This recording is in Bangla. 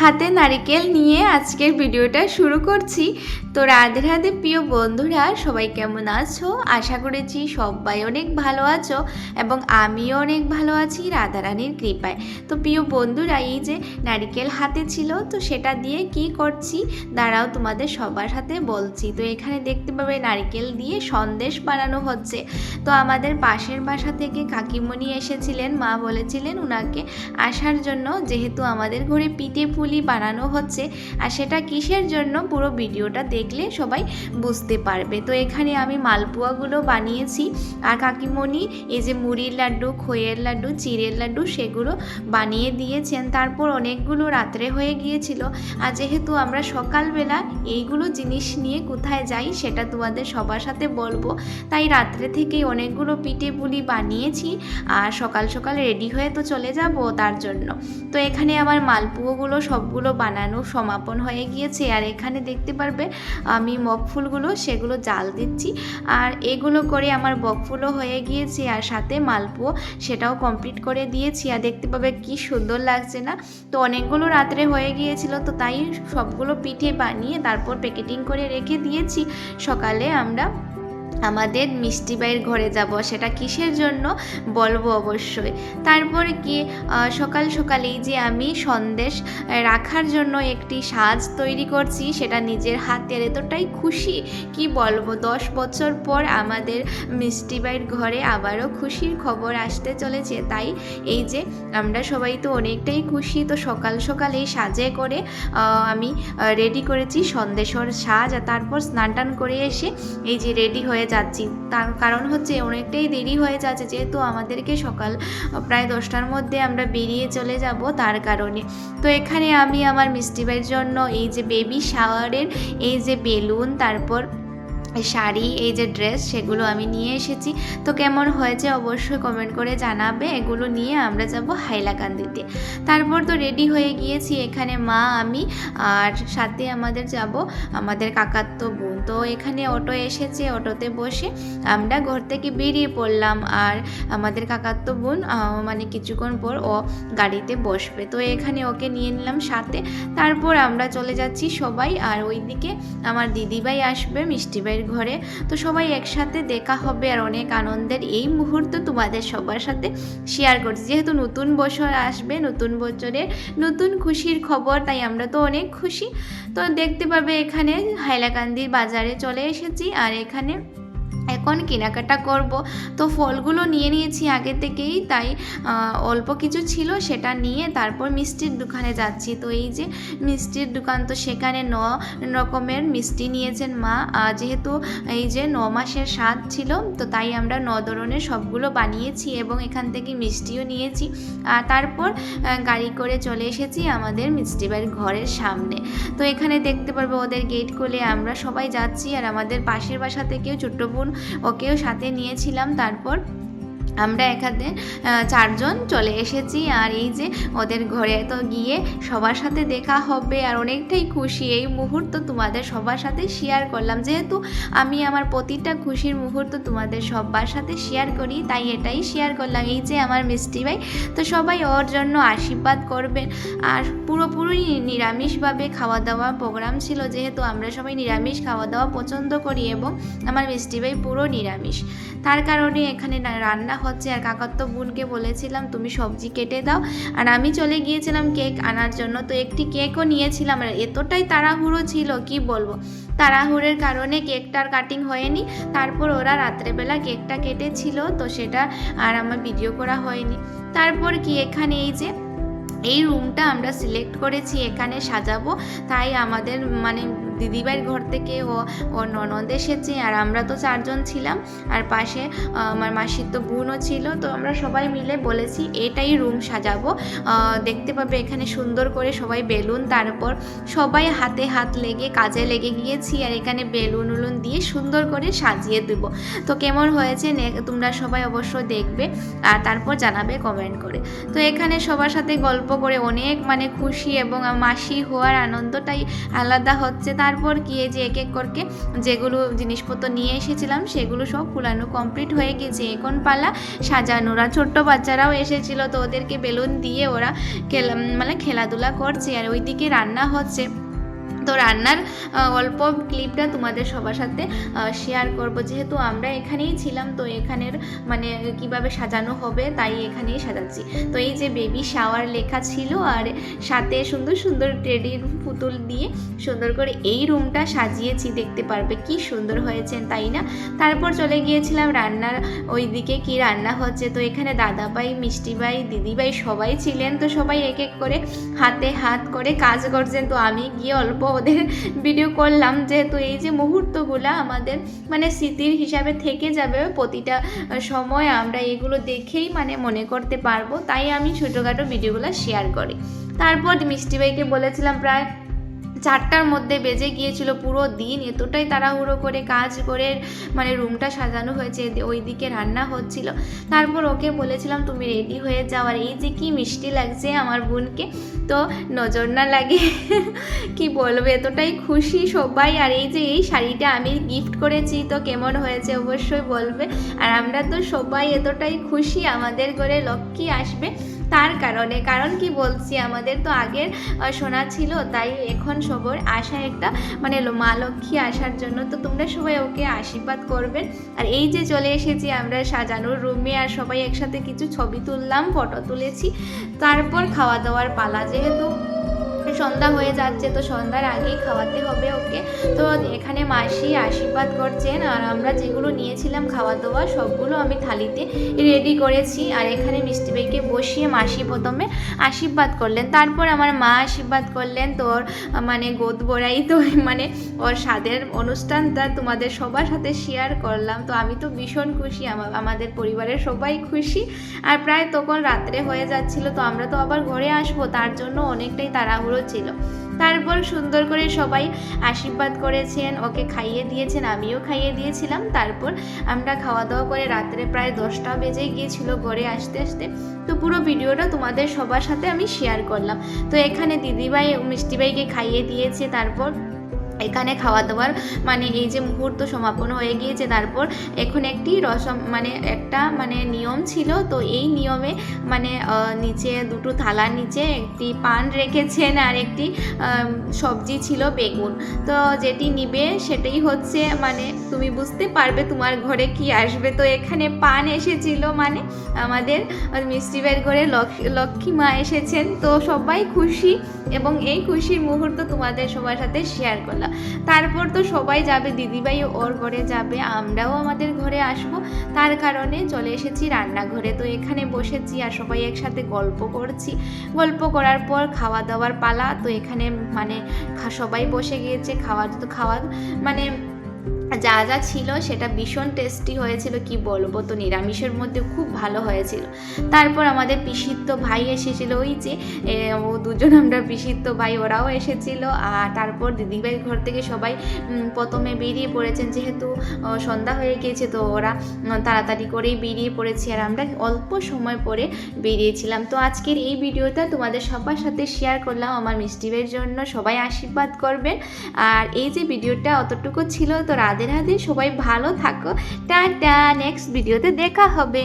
হাতে নারকেল নিয়ে আজকের ভিডিওটা শুরু করছি। তো রাধে রাধে প্রিয় বন্ধুরা, সবাই কেমন আছো? আশা করেছি সবাই অনেক ভালো আছো এবং আমিও অনেক ভালো আছি রাধারানীর কৃপায়। তো প্রিয় বন্ধুরা, এই যে নারকেল হাতে ছিল, তো সেটা দিয়ে কি করছি দাঁড়াও তোমাদের সবার সাথে বলছি। তো এখানে দেখতে পাবে নারকেল দিয়ে সন্দেশ বানানো হচ্ছে। তো আমাদের পাশের বাসা থেকে কাকিমণি এসেছিলেন, মা বলেছিলেন উনাকে আসার জন্য, যেহেতু আমাদের ঘরে পিঠে পুলি বানানো হচ্ছে। আর সেটা কিসের জন্য পুরো ভিডিওটা দেখলে সবাই বুঝতে পারবে। তো এখানে আমি মালপোয়াগুলো বানিয়েছি আর কাকিমণি এই যে মুড়ির লাড্ডু, খইয়ের লাড্ডু, চিড়ের লাড্ডু সেগুলো বানিয়ে দিয়েছেন। তারপর অনেকগুলো রাত্রে হয়ে গিয়েছিল, আর যেহেতু আমরা সকালবেলা এইগুলো জিনিস নিয়ে কোথায় যাই সেটা তোমাদের সবার সাথে বলবো, তাই রাত্রে থেকেই অনেকগুলো পিঠে পুলি বানিয়েছি আর সকাল সকাল রেডি হয়ে তো চলে যাব তার জন্য। তো এখানে আমার মালপোয়াগুলো সবগুলো বানানো সমাপন হয়ে গিয়েছে। আর এখানে দেখতে পারবে আমি বকফুলগুলো সেগুলো জাল দিচ্ছি, আর এগুলো করে আমার বকফুলও হয়ে গিয়েছে আর সাথে মালপোয়া সেটাও কমপ্লিট করে দিয়েছি। আর দেখতে পাবে কি সুন্দর লাগছে না? তো অনেকগুলো রাত্রে হয়ে গিয়েছিল, তো তাই সবগুলো পিঠে বানিয়ে তারপর প্যাকেটিং করে রেখে দিয়েছি। সকালে আমরা আমাদের মিষ্টি বাইয়ের ঘরে যাব, সেটা কিসের জন্য বলবো অবশ্যই। তারপর কি সকাল সকালেই যে আমি সন্দেশ রাখার জন্য একটি সাজ তৈরি করছি, সেটা নিজের হাতের, এতটাই খুশি কি বলবো। 10 বছর পর আমাদের মিষ্টি বাইয়ের ঘরে আবারও খুশির খবর আসতে চলেছে, তাই এই যে আমরা সবাই তো অনেকটাই খুশি। তো সকাল সকাল এই সাজে করে আমি রেডি করেছি সন্দেশের সাজ, আর তারপর স্নান টান করে এসে এই যে রেডি হয়ে যাচ্ছি। তার কারণ হচ্ছে অনেকটাই দেরি হয়ে যাচ্ছে, যেহেতু আমাদেরকে সকাল প্রায় 10টার মধ্যে আমরা বেরিয়ে চলে যাব, তার কারণে। তো এখানে আমি আমার মিষ্টি ভাইয়ের জন্য এই যে বেবি শাওয়ারের এই যে বেলুন, তারপর শাড়ি, এই যে ড্রেস, সেগুলো আমি নিয়ে এসেছি। তো কেমন হয়েছে অবশ্যই কমেন্ট করে জানাবে। এগুলো নিয়ে আমরা যাব হাইলাকান্দিতে। তারপর তো রেডি হয়ে গিয়েছি, এখানে মা, আমি আর সাথে আমাদের যাব আমাদের কাকাতো বোন। তো এখানে অটো এসেছে, অটোতে বসে আমরা ঘর থেকে বেরিয়ে পড়লাম। আর আমাদের কাকাতো বোন মানে কিছুক্ষণ পর ও গাড়িতে বসবে, তো এখানে ওকে নিয়ে নিলাম সাথে। তারপর আমরা চলে যাচ্ছি সবাই, আর ওইদিকে আমার দিদিভাই আসবে মিষ্টি ভাইয়ের ঘরে। তো সবাই একসাথে দেখা হবে আর অনেক আনন্দের এই মুহূর্ত তোমাদের সবার সাথে শেয়ার করছি। যেহেতু নতুন বছর আসবে, নতুন বছরের নতুন খুশির খবর, তাই আমরা তো অনেক খুশি। তো দেখতে পাবে এখানে হাইলাকান্দির বাজারে চলে এসেছি, আর এখানে এখন কেনাকাটা করব। তো ফলগুলো নিয়ে নিয়েছি আগে থেকেই, তাই অল্প কিছু ছিল সেটা নিয়ে তারপর মিষ্টির দোকানে যাচ্ছি। তো এই যে মিষ্টির দোকান, তো সেখানে 9 রকমের মিষ্টি নিয়েছেন মা, যেহেতু এই যে 9 মাসের স্বাদ ছিল, তো তাই আমরা 9 ধরনের সবগুলো বানিয়েছি এবং এখান থেকে মিষ্টিও নিয়েছি। আর তারপর গাড়ি করে চলে এসেছি আমাদের মিষ্টি বাড়ির ঘরের সামনে। তো এখানে দেখতে পারবো ওদের গেট খুলে আমরা সবাই যাচ্ছি, আর আমাদের পাশের বাসা থেকেও ছোট্ট বোন, ওকেও সাথে নিয়েছিলাম। তারপর আমরা এখানে 4 জন চলে এসেছি, আর এই যে ওদের ঘরে তো গিয়ে সবার সাথে দেখা হবে আর অনেকটাই খুশি। এই মুহূর্ত তোমাদের সবার সাথে শেয়ার করলাম, যেহেতু আমি আমার প্রতিটা খুশির মুহূর্ত তোমাদের সবার সাথে শেয়ার করি, তাই এটাই শেয়ার করলাম। এই যে আমার মিষ্টি ভাই, তো সবাই ওর জন্য আশীর্বাদ করবেন। আর পুরোপুরি নিরামিষভাবে খাওয়া দাওয়া প্রোগ্রাম ছিল, যেহেতু আমরা সবাই নিরামিষ খাওয়া দাওয়া পছন্দ করি এবং আমার মিষ্টি ভাই পুরো নিরামিষ, তার কারণে এখানে রান্না হচ্ছে। আর কাকাতো বোনকে বলেছিলাম তুমি সবজি কেটে দাও, আর আমি চলে গিয়েছিলাম কেক আনার জন্য। তো একটি কেকও নিয়েছিলাম, আর এতটাই তাড়াহুড়ো ছিল কি বলবো, তাড়াহুড়োর কারণে কেকটার কাটিং হয়নি। তারপর ওরা রাত্রেবেলা কেকটা কেটেছিল, তো সেটা আর আমার ভিডিও করা হয়নি। তারপর কি এখানে এই যে এই রুমটা আমরা সিলেক্ট করেছি, এখানে সাজাবো, তাই আমাদের মানে দিদিভাইয়ের ঘর থেকে ও ননদ এসেছে, আর আমরা তো 4 জন ছিলাম, আর পাশে আমার মাসির তো বোনও ছিল। তো আমরা সবাই মিলে বলেছি এটাই রুম সাজাবো। দেখতে পাবে এখানে সুন্দর করে সবাই বেলুন, তারপর সবাই হাতে হাত লেগে কাজে লেগে গিয়েছি, আর এখানে বেলুন উলুন দিয়ে সুন্দর করে সাজিয়ে দেব। তো কেমন হয়েছে তোমরা সবাই অবশ্য দেখবে আর তারপর জানাবে কমেন্ট করে। তো এখানে সবার সাথে গল্প করে অনেক মানে খুশি, এবং মাসি হওয়ার আনন্দটাই আলাদা হচ্ছে। তারপর গিয়ে যে এক এক করে যেগুলো জিনিসপত্র নিয়ে এসেছিলাম সেগুলো সব ফুলানো কমপ্লিট হয়ে গেছে। এখন পালা সাজানোরা, ছোট্ট বাচ্চারাও এসেছিলো, তো ওদেরকে বেলুন দিয়ে ওরা খেলাধুলা করছে আর ওইদিকে রান্না হচ্ছে। তো রান্নার অল্প ক্লিপটা তোমাদের সবার সাথে শেয়ার করব, যেহেতু আমরা এখানেই ছিলাম, তো এখানের মানে কিভাবে সাজানো হবে তাই এখানেই সাজাচ্ছি। তো এই যে বেবি শাওয়ার লেখা ছিল আর সাথে সুন্দর সুন্দর টেডির পুতুল দিয়ে সুন্দর করে এই রুমটা সাজিয়েছি, দেখতে পারবে কি সুন্দর হয়েছে তাই না। তারপর চলে গিয়েছিলাম রান্নার ওই দিকে, কি রান্না হচ্ছে। তো এখানে দাদাভাই, মিষ্টিভাই, দিদিভাই সবাই ছিলেন, তো সবাই এক এক করে হাতে হাত করে কাজ করছেন। তো আমি গিয়ে অল্প ওদের ভিডিও করলাম, যেহেতু এই যে মুহূর্তগুলো আমাদের মানে স্মৃতির হিসাবে থেকে যাবে, প্রতিটা সময় আমরা এগুলো দেখেই মানে মনে করতে পারবো, তাই আমি ছোটোখাটো ভিডিওগুলো শেয়ার করি। তারপর মিষ্টিভাইকে বলেছিলাম প্রায় 4টার মধ্যে বেজে গিয়েছিল, পুরো দিন এতটাই তাড়াহুড়ো করে কাজ করে মানে রুমটা সাজানো হয়েছে, ওইদিকে রান্না হচ্ছিল। তারপর ওকে বলেছিলাম তুমি রেডি হয়ে যাও, আর এই যে কি মিষ্টি লাগছে আমার বোনকে, তো নজর না লাগে কি বলবো, এতটাই খুশি সবাই। আর এই যে এই শাড়িটা আমি গিফট করেছি, তো কেমন হয়েছে অবশ্যই বলবে। আর আমরা তো সবাই এতটাই খুশি আমাদের ঘরে লক্ষ্মী আসবে তার কারণ কি বলছি, আমাদের তো আগের শোনা ছিল, তাই এখন সবার আশা একটা মানে মা লক্ষ্মী আসার জন্য। তো তোমরা সবাই ওকে আশীর্বাদ করবেন। আর এই যে চলে এসেছি আমরা সাজানোর রুমে, আর সবাই একসাথে কিছু ছবি তুললাম, ফটো তুলেছি। তারপর খাওয়া দাওয়ার পালা, যেহেতু সন্ধ্যা হয়ে যাচ্ছে, তো সন্ধ্যার আগেই খাওয়াতে হবে ওকে। তো এখানে মাসি আশীর্বাদ করছেন, আর আমরা যেগুলো নিয়েছিলাম খাওয়া দাওয়া সবগুলো আমি থালিতে রেডি করেছি। আর এখানে মিষ্টিভাইকে বসিয়ে মাসি প্রথমে আশীর্বাদ করলেন, তারপর আমার মা আশীর্বাদ করলেন। তো ওর মানে গোদ ভরাই, তো মানে ওর স্বাদের অনুষ্ঠানটা তোমাদের সবার সাথে শেয়ার করলাম। তো আমি তো ভীষণ খুশি, আমাদের পরিবারের সবাই খুশি। আর প্রায় তখন রাত্রে হয়ে যাচ্ছিল, তো আমরা তো আবার ঘরে আসবো, তার জন্য অনেকটাই তাড়াহুড়ো ছিল। তারপর সুন্দর করে সবাই আশীর্বাদ করেছেন, ওকে খাইয়ে দিয়েছেন, আমিও খাইয়ে দিয়েছিলাম। তারপর আমরা খাওয়া দাওয়া করে রাত্রে প্রায় 10টা বেজে গিয়েছিল ঘরে আসতে আসতে। তো পুরো ভিডিওটা তোমাদের সবার সাথে আমি শেয়ার করলাম। তো এখানে দিদিভাই মিষ্টিভাইকে খাইয়ে দিয়েছে, তারপর এখানে খাওয়া দাওয়ার মানে এই যে মুহূর্ত সমাপন হয়ে গিয়েছে। তারপর এখন একটি রসম মানে একটা মানে নিয়ম ছিল, তো এই নিয়মে মানে নিচে দুটো থালার নিচে একটি পান রেখেছেন আর একটি সবজি ছিল বেগুন। তো যেটি নিবে সেটাই হচ্ছে মানে তুমি বুঝতে পারবে তোমার ঘরে কি আসবে। তো এখানে পান এসেছিল, মানে আমাদের মিষ্টিভাইয়ের ঘরে লক্ষ্মী মা এসেছেন। তো সবাই খুশি, এবং এই খুশির মুহূর্ত তোমাদের সবার সাথে শেয়ার করলাম। তারপর তো সবাই যাবে, দিদিভাই ওর ঘরে যাবে, আমরাও আমাদের ঘরে আসব, তার কারণে চলে এসেছি রান্নাঘরে। তো এখানে বসেছি আর সবাই একসাথে গল্প করছি। গল্প করার পর খাওয়া দাওয়ার পালা। তো এখানে মানে সবাই বসে গিয়েছে খাওয়া মানে যা যা ছিল সেটা ভীষণ টেস্টি হয়েছিল, কি বলবো। তো নিরামিষের মধ্যে খুব ভালো হয়েছিল। তারপর আমাদের পিসিত্ব ভাই এসেছিল, ওই যে ও দুজন আমরা পিসিত্ব ভাই, ওরাও এসেছিল। আর তারপর দিদিভাইয়ের ঘর থেকে সবাই প্রথমে বেরিয়ে পড়েছেন, যেহেতু সন্ধ্যা হয়ে গিয়েছে, তো ওরা তাড়াতাড়ি করেই বেরিয়ে পড়েছে, আর আমরা অল্প সময় পরে বেরিয়েছিলাম। তো আজকের এই ভিডিওটা তোমাদের সবার সাথে শেয়ার করলাম আমার মিষ্টিভাইয়ের জন্য, সবাই আশীর্বাদ করবেন। আর এই যে ভিডিওটা অতটুকু ছিল। তো রাধে রাধে, সবাই ভালো থাকো, টাটা, নেক্সট ভিডিওতে দেখা হবে।